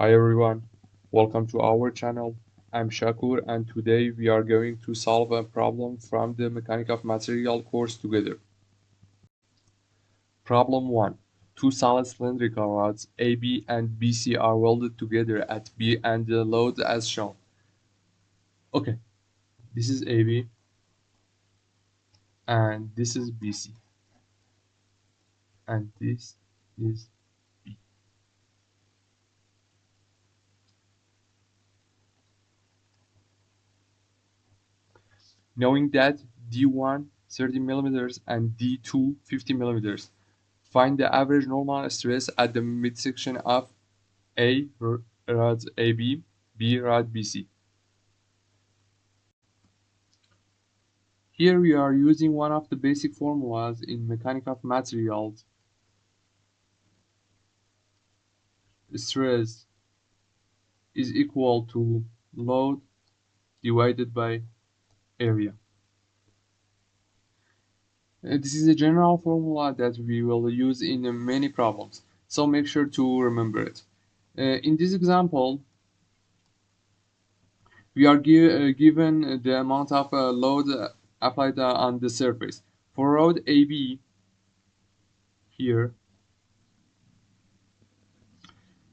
Hi everyone, welcome to our channel. I'm Shakur and today we are going to solve a problem from the Mechanic of Material course together. Problem 1. Two solid cylindrical rods AB and BC are welded together at B and the load as shown. Okay, this is AB and this is BC and this is B. Knowing that D1 30 millimeters and D2 50 millimeters, find the average normal stress at the midsection of A rod AB, B rod BC. Here we are using one of the basic formulas in mechanics of materials. Stress is equal to load divided by area. This is a general formula that we will use in many problems, so make sure to remember it. In this example, we are given the amount of load applied on the surface. For rod AB here,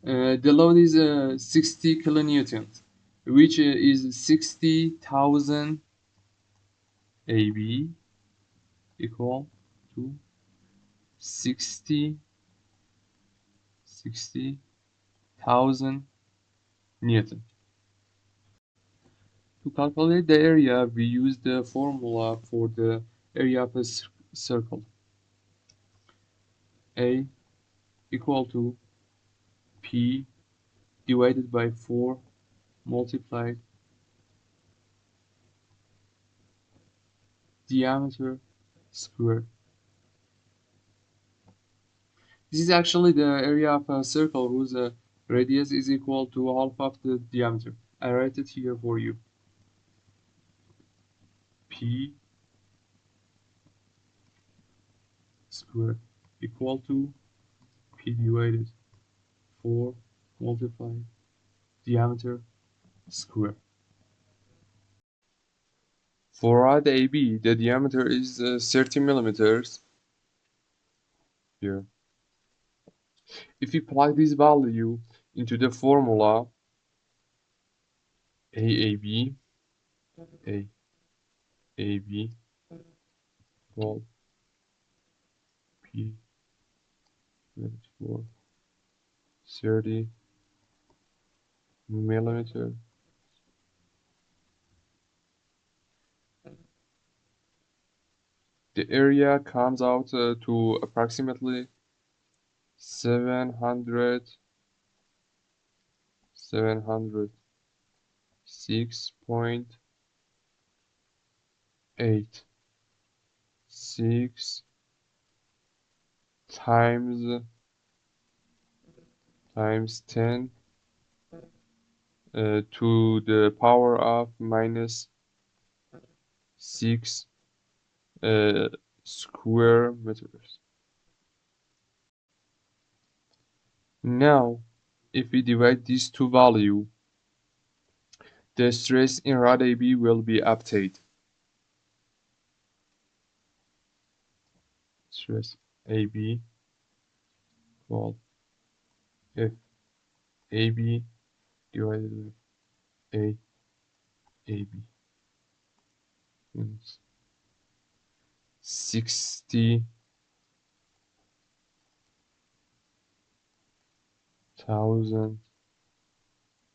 the load is 60 kilonewtons, which is 60,000 AB equal to 60 60,000 Newton. To calculate the area, we use the formula for the area of a circle. A equal to P divided by 4 multiplied diameter squared. This is actually the area of a circle whose radius is equal to half of the diameter. I write it here for you. P squared equal to P divided 4 multiplied diameter squared. For rod AB, the diameter is 30 millimeters here. If we plug this value into the formula AAB, AAB equal P divided 4 30 millimeter. The area comes out to approximately 706 times 10 to the power of minus 6 square meters. Now, if we divide these two values, the stress in rod AB will be obtained. Stress AB equal F AB divided by A AB means 60,000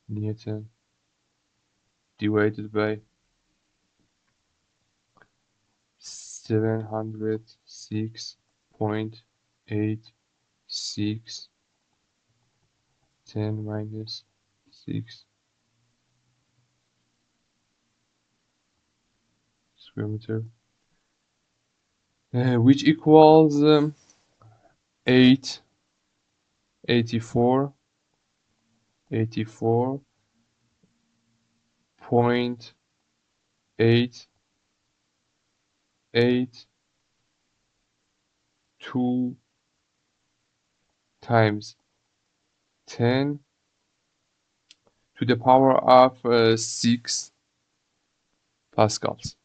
Newton divided by 706.86 10 minus 6 square meter, which equals 8 84 point 882 times 10 to the power of 6 pascals.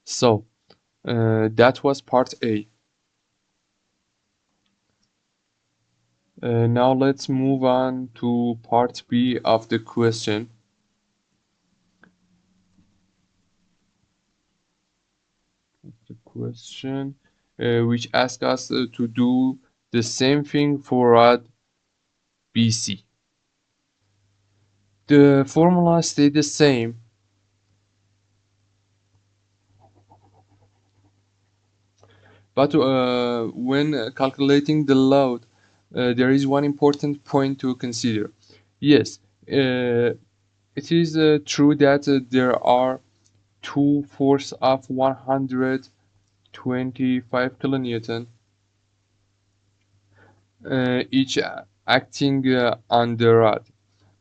So that was part A. Now let's move on to part B of the question. Which asks us to do the same thing for rod BC. The formula stayed the same, but when calculating the load, there is one important point to consider. Yes, it is true that there are two forces of 125 kilonewton, each acting on the rod.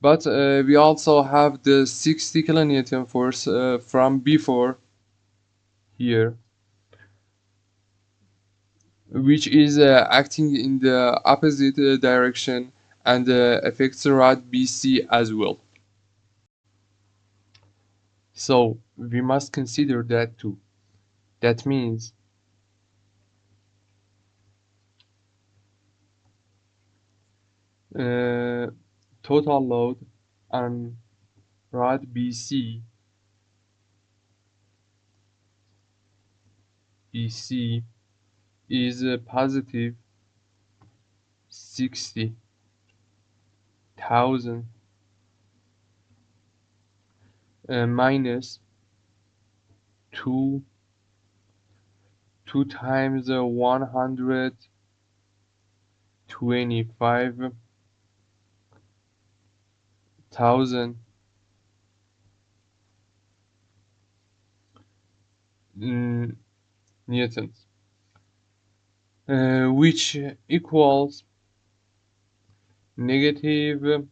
But we also have the 60 kilonewton force from before here, which is acting in the opposite direction and affects rod BC as well. So we must consider that too. That means total load on rod BC is positive 60,000 minus 2 times 125,000 newtons, which equals negative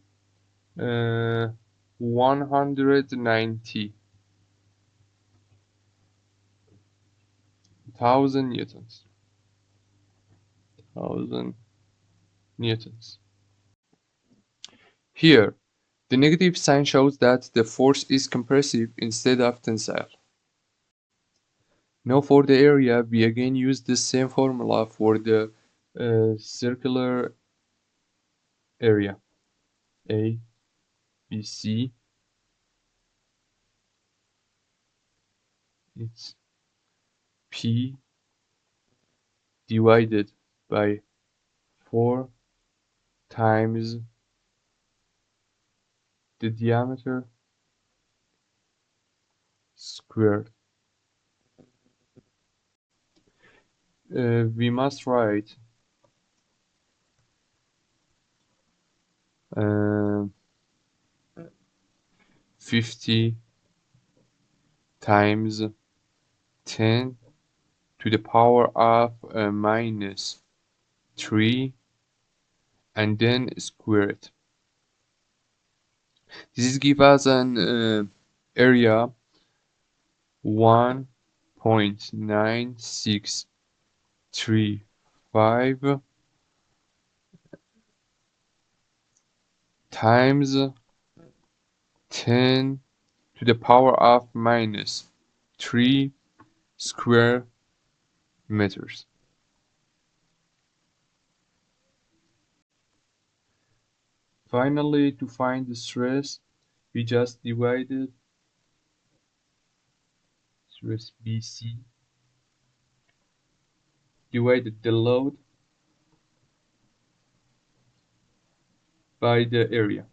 190,000 newtons. Here, the negative sign shows that the force is compressive instead of tensile. Now for the area, we again use the same formula for the circular area. A, B, C. It's P divided by 4 times the diameter squared. We must write 50 times 10 to the power of minus 3 and then square it. This is give us an area 1.9635 times 10 to the power of minus 3 square meters. Finally, to find the stress, we just divided stress BC divided the load by the area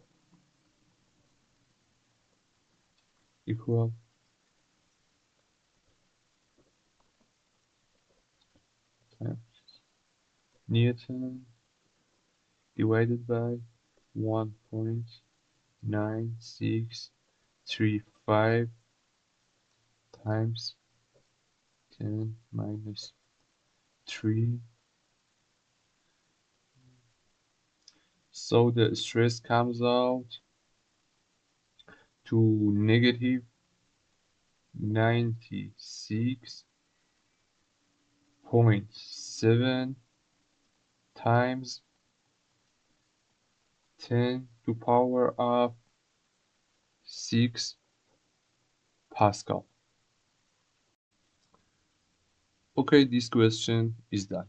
equal times Newton divided by 1.9635 times 10 minus 3. So the stress comes out to negative 96.7 times 10 to power of 6 Pascal. Okay, this question is done.